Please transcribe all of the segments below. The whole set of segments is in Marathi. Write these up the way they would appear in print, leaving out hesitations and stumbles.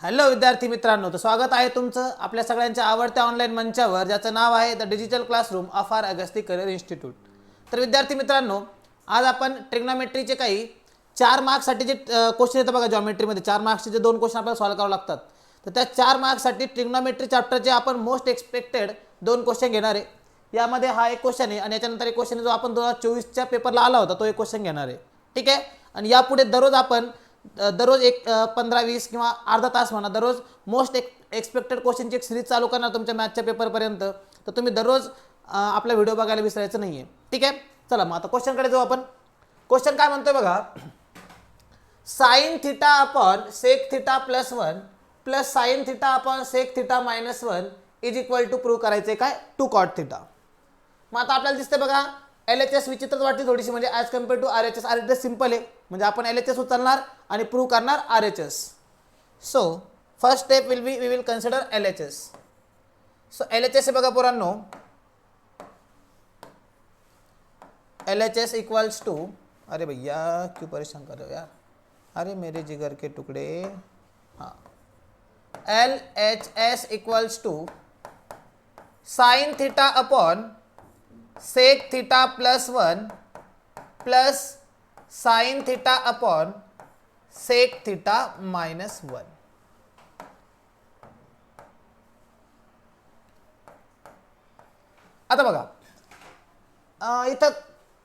हॅलो विद्यार्थी मित्रांनो, तर स्वागत आहे तुमचं आपल्या सगळ्यांच्या आवडत्या ऑनलाईन मंचावर, ज्याचं नाव आहे the digital classroom of R Agasti career institute. तर विद्यार्थी मित्रांनो, आज आपण ट्रिग्नोमेट्रीचे काही 4 मार्क्ससाठी जे क्वेश्चन येतात बघा, जॉमेट्रीमध्ये 4 मार्क्सचे जे 2 क्वेश्चन आपल्याला सॉल्व्ह करावे लागतात. तर त्या 4 मार्क्ससाठी ट्रिग्नोमेट्री चॅप्टरचे आपण मोस्ट एक्सपेक्टेड 2 क्वेश्चन घेणार आहे. यामध्ये हा एक क्वेश्चन आहे आणि याच्यानंतर एक क्वेश्चन जो आपण 2024च्या पेपरला आला होता तो एक क्वेश्चन घेणार आहे. ठीक आहे. आणि यापुढे दररोज आपण दररोज एक 15-20 किंवा अर्धा तास म्हणा, दररोज मोस्ट एक्सपेक्टेड क्वेश्चनची एक सिरीज चालू करणार तुमच्या मॅथच्या पेपरपर्यंत. तर तुम्ही दररोज आपला व्हिडिओ बघायला विसरायचं नाही आहे. ठीक आहे. चला मग आता क्वेश्चनकडे जाऊ आपण. क्वेश्चन काय म्हणतोय बघा, sine theta upon sec theta plus 1 plus sine theta upon sec theta minus 1 is equal to prove करायचे काय, टू कॉट थिटा. मग आता आपल्याला दिसते बघा, LHS विचित्रच वाटते थोडीशी, म्हणजे as compare to RHS. RHS simple आहे, म्हणजे आपण LHS उचलणार आणि प्रूव्ह करणार RHS. So first step we will consider LHS. So LHS बघा पोरांनो, LHS इक्वल्स टू, अरे भैया क्यों परेशान कर रहे हो यार, अरे मेरे जिगर के टुकड़े. हाँ, LHS equals to sine theta upon sec theta plus 1 plus sine theta upon sec theta minus 1. आता बघा, इथं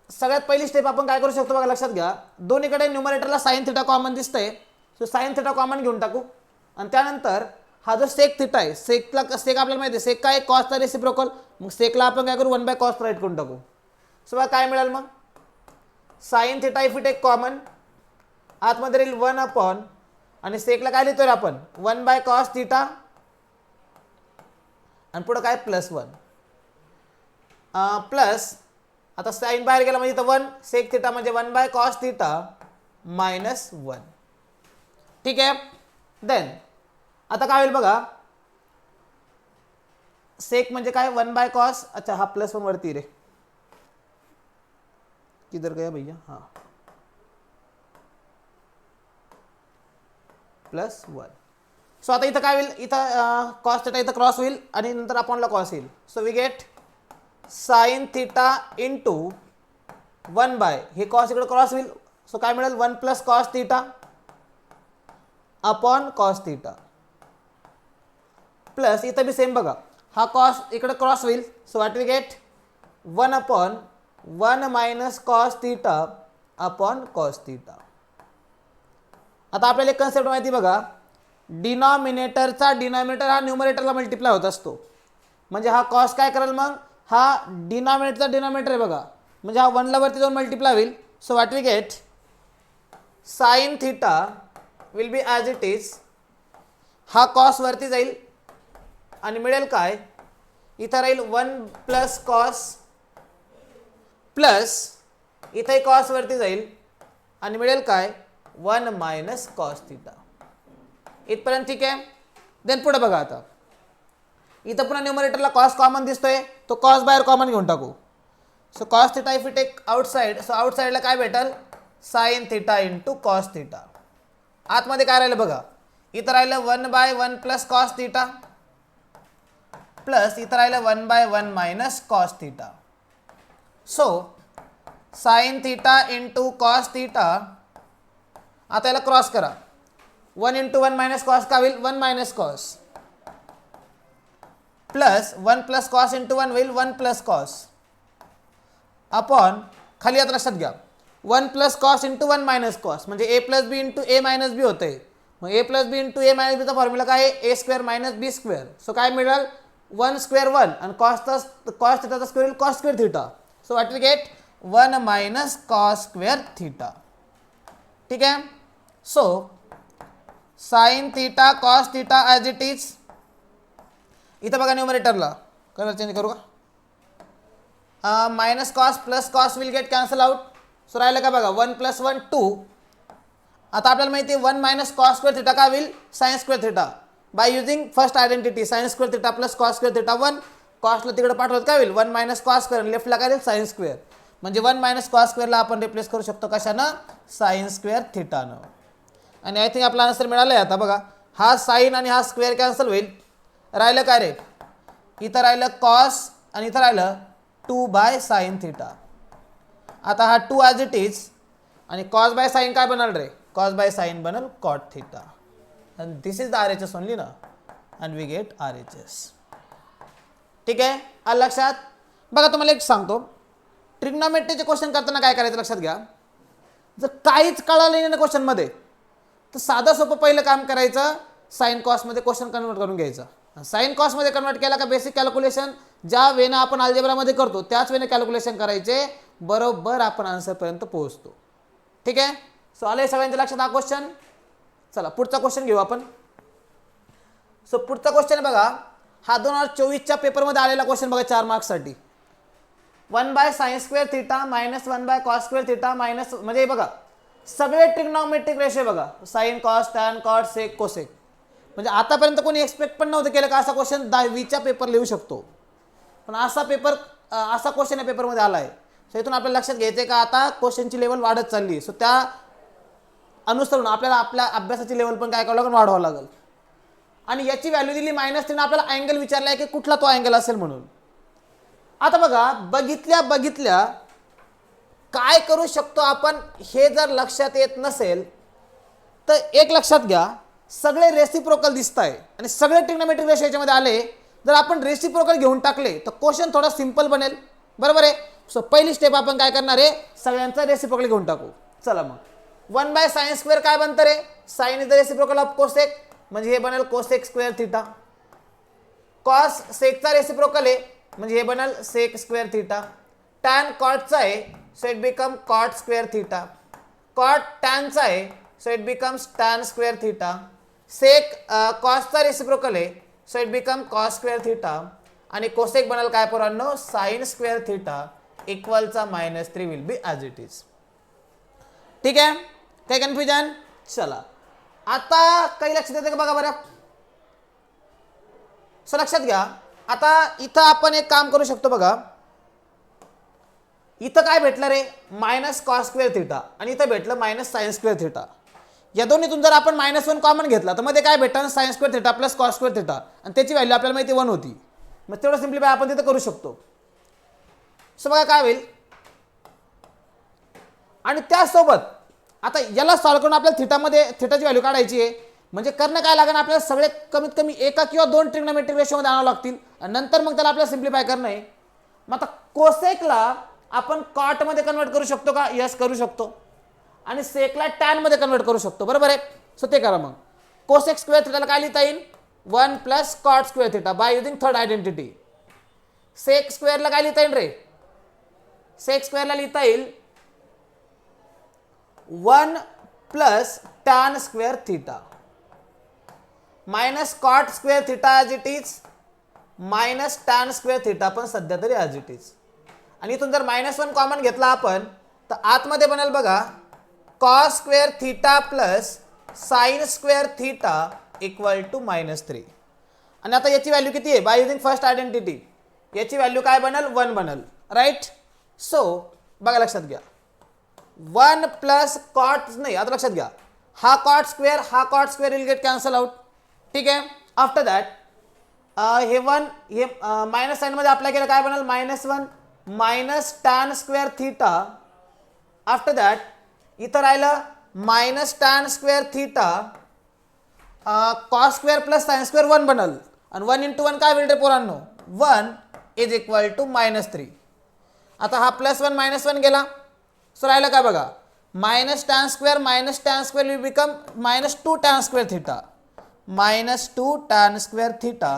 सगळ्यात पहिली स्टेप आपण काय करू शकतो बघा, लक्षात घ्या. दोन्हीकडे न्यूमरेटरला साइन थीटा कॉमन दिसतंय, सो साइन थीटा कॉमन घेऊन टाकू. आणि त्यानंतर हा जो सेक थिटा आहे, सेक आपल्याला माहिती आहे, सेक काय, कॉसचा रेसिप्रोकल. मग सेकला आपण काय करू, 1/cos राईट करून टाकू. सो बघा काय मिळेल मग, साइन थिटा इफ इट एक कॉमन, आतमध्ये राहील 1 अपॉन, आणि सेकला काय लिहितोय आपण, 1/cos थिटा, आणि पुढे काय प्लस 1 प्लस, आता साइन बाहेर गेला म्हणजे इथं 1, सेक थिटा म्हणजे 1/cos थिटा मायनस 1. ठीक आहे. देन आता काय होईल बघा, सेक म्हणजे काय, 1/cos, अच्छा हा प्लस 1 वरती रे, किधर गया भैया, हाँ प्लस 1. सो आता इथं काय होईल, इथं कॉस थिटा इथं क्रॉस होईल आणि नंतर अपॉनला कॉस येईल. So we get sine theta into 1/, हे कॉस इकडे क्रॉस होईल. सो काय मिळेल, 1 + cos theta upon cos theta, plus इथं बी सेम बघा, हा कॉस इकडे क्रॉस होईल. सो व्हॉट वी गेट, 1 अपॉन 1 - cos theta upon cos theta. आता आपल्याला एक कन्सेप्ट माहिती बघा, डिनॉमिनेटरचा डिनॉमिनेटर हा न्यूमरेटरला मल्टिप्लाय होत असतो. म्हणजे हा कॉस काय करेल मग, हा डिनॉमिनेटरचा डिनॉमिनेटर आहे बघा, म्हणजे हा 1 ला वरती जाऊन मल्टिप्लाय होईल. So what we get, sine theta will be as it is, हा कॉस वरती जाईल आणि मिळेल काय, इथं राहील 1 + cos प्लस इथे कॉस वरती जाईल आणि मिळेल काय, 1 - cos थिटा. इथपर्यंत ठीक आहे. देन पुढे बघा, आता इथं पुन्हा न्यूमरेटरला कॉस कॉमन दिसतोय, तो कॉस बाहेर कॉमन घेऊन टाकू. So cos theta if it take outside, so आउटसाइडला काय भेटेल, sine theta into cos theta. आतमध्ये काय राहिलं बघा, इथं राहिलं 1/1 + cos थिटा प्लस इथं राहिलं 1/1 - cos theta. So sine theta into cos theta, आता याला क्रॉस करा, 1 × 1 - cos का होईल, 1 - cos प्लस 1 + cos × 1 होईल 1 + cos अपॉन, खाली आता लक्षात घ्या, 1 + cos × 1 - cos म्हणजे a + b × a - b होते. मग a + b × a - b चा फॉर्म्युला काय आहे, a² - b². सो काय मिळेल, 1² 1 आणि cos थिटाचा स्क्वेअर होईल cos² theta. So what we get, 1 - cos² theta. ठीक आहे. So sine theta cos theta as it is, इथं बघा न्यूमरेटरला कलर चेंज करू का, -cos + cos will get cancel out. So राहिलं का बघा, 1 + 1 2. आता आपल्याला माहिती आहे 1 - cos² थिटा काय होईल, sin² theta, by using first identity, sin² theta + cos² theta 1. कॉसला तिकडे पाठवत काय होईल, 1 - cos², लेफ्टला काय होईल sin², म्हणजे 1 - cos² ला आपण रिप्लेस करू शकतो कशानं, sin² थिटानं. आणि आय थिंक आपला आन्सर मिळाला आहे. आता बघा हा साईन आणि हा स्क्वेअर कॅन्सल होईल, राहिलं काय रे, इथं राहिलं कॉस आणि इथं राहिलं 2/sin थिटा. आता हा 2 ॲज इट इज आणि कॉस बाय साईन काय बनल रे, कॉस बाय साईन बनल cot theta. And this is the RHS only ना, अँड वी गेट RHS. ठीक आहे, आलं लक्षात. बघा तुम्हाला एक सांगतो, ट्रिग्नॉमेट्रीचे क्वेश्चन करताना काय करायचं लक्षात घ्या. जर काहीच कळालं नाही ना क्वेश्चनमध्ये, तर साधं सोपं पहिलं काम करायचं, साईन कॉसमध्ये क्वेश्चन कन्वर्ट करून घ्यायचं. साईन कॉसमध्ये कन्वर्ट केला का बेसिक कॅल्क्युलेशन ज्या वेनं आपण अल्जेब्रामध्ये करतो त्याच वेने कॅल्क्युलेशन करायचे, बरोबर आपण आन्सरपर्यंत पोहोचतो. ठीक आहे, सो आले सगळ्यांच्या लक्षात हा क्वेश्चन. चला पुढचा क्वेश्चन घेऊ आपण. सो पुढचा क्वेश्चन बघा, हा 2024च्या पेपरमध्ये आलेला क्वेश्चन बघा 4 मार्क्ससाठी. 1/sin² theta minus 1/cos² theta minus, म्हणजे बघा सगळे ट्रिग्नॉमेट्रिक रेशो बघा, sine cos tan cot sec cosec. म्हणजे आतापर्यंत कोणी एक्सपेक्ट पण नव्हतं केलं का असा क्वेश्चन 10वीच्या पेपर लिहू शकतो, पण असा क्वेश्चन या पेपरमध्ये आला आहे. सो इथून आपल्याला लक्षात घ्यायचं आहे का आता क्वेश्चनची लेवल वाढत चालली आहे. सो त्या अनुसरून आपल्याला आपल्या अभ्यासाची लेवल पण काय करावं लागेल, वाढवावं लागेल. आणि याची व्हॅल्यू दिली -3, आपल्याला अँगल विचारला आहे की कुठला तो अँगल असेल म्हणून. आता बघा बघितल्या काय करू शकतो आपण, हे जर लक्षात येत नसेल तर एक लक्षात घ्या, सगळे रेसिप्रोकल दिसत आहे आणि सगळे ट्रिग्नॉमेट्रिक रेशो याच्यामध्ये आले. जर आपण रेसिप्रोकल घेऊन टाकले तर क्वेश्चन थोडा सिंपल बनेल, बरोबर आहे. सो पहिली स्टेप आपण काय करणार आहे, सगळ्यांचा रेसिप्रोकल घेऊन टाकू. चला मग 1/sin² काय बनतं रे, sine is the reciprocal of cosec, म्हणजे हे बनेल कोसेक² थिटा. कॉस सेकचा रेसिप्रोकल आहे म्हणजे हे बनल सेक² थिटा. टॅन कॉटचा आहे so it become cot² theta. Cot टॅनचा आहे so it becomes tan² theta. Sec कॉसचा रेसिप्रोकल आहे so it become cos² theta. आणि कोसेक बनल काय पोरांनो, sin² थिटा इक्वलचा -3 will be as it is. ठीक आहे, काही कन्फ्युजन. चला आता काही लक्षात येतं का बघा बरं. सो लक्षात घ्या, आता इथं आपण एक काम करू शकतो बघा. इथं काय भेटलं रे, -cos² थिटा आणि इथं भेटलं -sin² थिटा. या दोन्हीतून जर आपण -1 कॉमन घेतला तर मध्ये काय भेटतं, sin² theta plus cos² theta, आणि त्याची व्हॅल्यू आपल्याला माहिती 1 होती. मग तेवढं सिम्प्लिफाय आपण तिथं करू शकतो. सो बघा काय होईल, आणि त्यासोबत आता याला सॉल्व्ह करून आपल्याला थिटाची व्हॅल्यू काढायची आहे. म्हणजे करणं काय लागेल, आपल्याला सगळे कमीत कमी 1 किंवा 2 ट्रिग्नॉमेट्रिक रेशोमध्ये आणावं लागतील आणि नंतर मग त्याला आपल्याला सिम्प्लिफाय करणं आहे. मग आता कोसेकला आपण कॉटमध्ये कन्वर्ट करू शकतो का, यस करू शकतो. आणि सेकला टॅनमध्ये कन्वर्ट करू शकतो, बरोबर आहे. सो ते करा मग. कोसेक² थिटाला काय लिहिता येईल, 1 + cot² थिटा by using third identity. Sec ला काय लिहिता येईल रे, सेक² ला लिहिता येईल 1 + tan² theta minus cot² theta as it is minus tan² theta पण सध्या तरी ॲज इट इज. आणि इथून जर -1 कॉमन घेतला आपण तर आतमध्ये बनेल बघा cos² theta plus sin² theta equal to -3. आणि आता याची व्हॅल्यू किती आहे, बाय युजिंग फर्स्ट आयडेंटिटी याची व्हॅल्यू काय बनल, 1 बनल, राईट. सो बघा लक्षात घ्या, 1 + cot नाही, आता लक्षात घ्या, हा cot² will get cancel out. ठीक आहे. आफ्टर दॅट हे 1 हे मायनस साईनमध्ये अप्लाय केलं काय बनल, -1 minus tan² theta. After that इथं राहिलं -tan² theta cos² plus sin² 1 बनल. आणि 1 × 1 काय होईल रे पोरांनो, 1 इज इक्वल टू -3. आता हा +1 -1 गेला, सो राहिलं काय बघा, -tan² will become -2 tan² theta -2 tan² theta.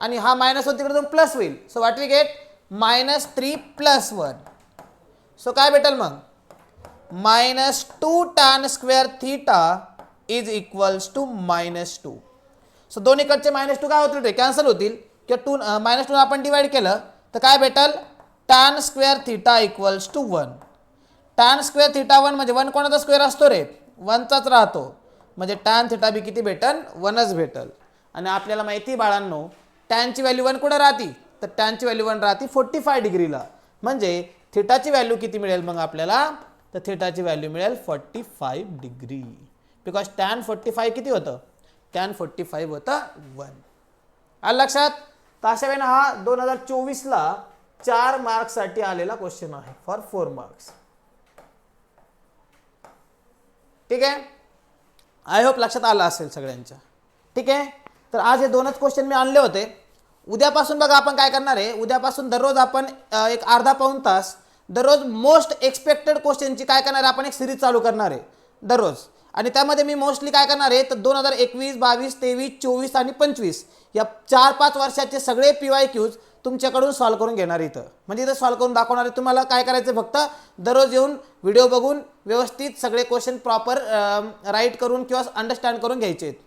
आणि हा -1 तिकडे जाऊन प्लस होईल. So what we get, -3 + 1. So काय भेटेल मग, -2 tan² theta is equals to -2. So दोन्हीकडचे -2 काय होतील रे, कॅन्सल होतील, किंवा -2 आपण डिवाइड केलं तर काय भेटल, tan² theta equals to 1. tan² theta 1 म्हणजे 1 कोणाचा स्क्वेअर असतो रे, 1चाच राहतो, म्हणजे tan थिटा बी किती भेटल, 1च भेटल. आणि आपल्याला माहिती बाळांनो, टॅनची व्हॅल्यू 1 कुठं राहती, तर टॅनची व्हॅल्यू 1 राहती 45 डिग्रीला. म्हणजे थिटाची व्हॅल्यू किती मिळेल मग आपल्याला, तर थिटाची व्हॅल्यू मिळेल 45 डिग्री. बिकॉज tan 45 किती होतं, कॅन 45 होतं 1. आलं लक्षात. तर अशा वेळेला हा 2024ला 4 मार्क्ससाठी आलेला क्वेश्चन आहे फॉर 4 मार्क्स. ठीक आहे. आय होप लक्षात आलं असेल सगळ्यांच्या. ठीक आहे. तर आज हे 2च क्वेश्चन मी आणले होते. उद्यापासून बघा आपण काय करणार आहे. उद्यापासून दररोज आपण एक अर्धा पाऊण तास दररोज मोस्ट एक्सपेक्टेड क्वेश्चनची काय करणार आहे, आपण एक सिरीज चालू करणार आहे दररोज. आणि त्यामध्ये मी मोस्टली काय करणार आहे तर 2021, 22, 23, 24 आणि 25 या 4-5 वर्षाचे सगळे PYQs तुमच्याकडून सॉल्व करून घेणार इथं. म्हणजे इथं सॉल्व करून दाखवणार आहे. तुम्हाला काय करायचं फक्त दररोज येऊन व्हिडिओ बघून व्यवस्थित सगळे क्वेश्चन प्रॉपर राईट करून किंवा अंडरस्टँड करून घ्यायचे आहेत.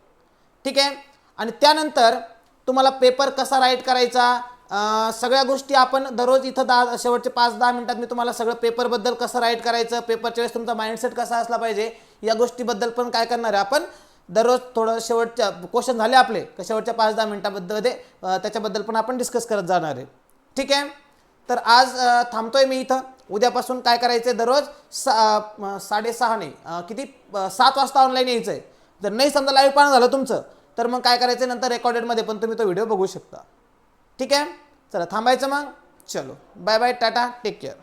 ठीक आहे. आणि त्यानंतर तुम्हाला पेपर कसा राईट करायचा सगळ्या गोष्टी आपण दररोज इथं शेवटचे 5-10 मिनिटात मी तुम्हाला सगळं पेपरबद्दल कसं राईट करायचं, पेपरच्या वेळेस तुमचा माइंडसेट कसा असला पाहिजे या गोष्टीबद्दल पण काय करणार आहे आपण दररोज. थोडं शेवटच्या क्वेश्चन झाले आपले शेवटच्या 5-10 मिनिटाबद्दल त्याच्याबद्दल पण आपण डिस्कस करत जाणार आहे. ठीक आहे. तर आज थांबतोय मी इथं. उद्यापासून काय करायचं आहे दररोज 6:30 नाही किती 7 वाजता ऑनलाईन यायचं आहे. जर नाही समजा लाईव्ह पाहणं झालं तुमचं तर मग काय करायचं नंतर रेकॉर्डेडमध्ये पण तुम्ही तो व्हिडिओ बघू शकता. ठीक आहे. चला थांबायचं मग. चलो बाय बाय टाटा टेक केअर.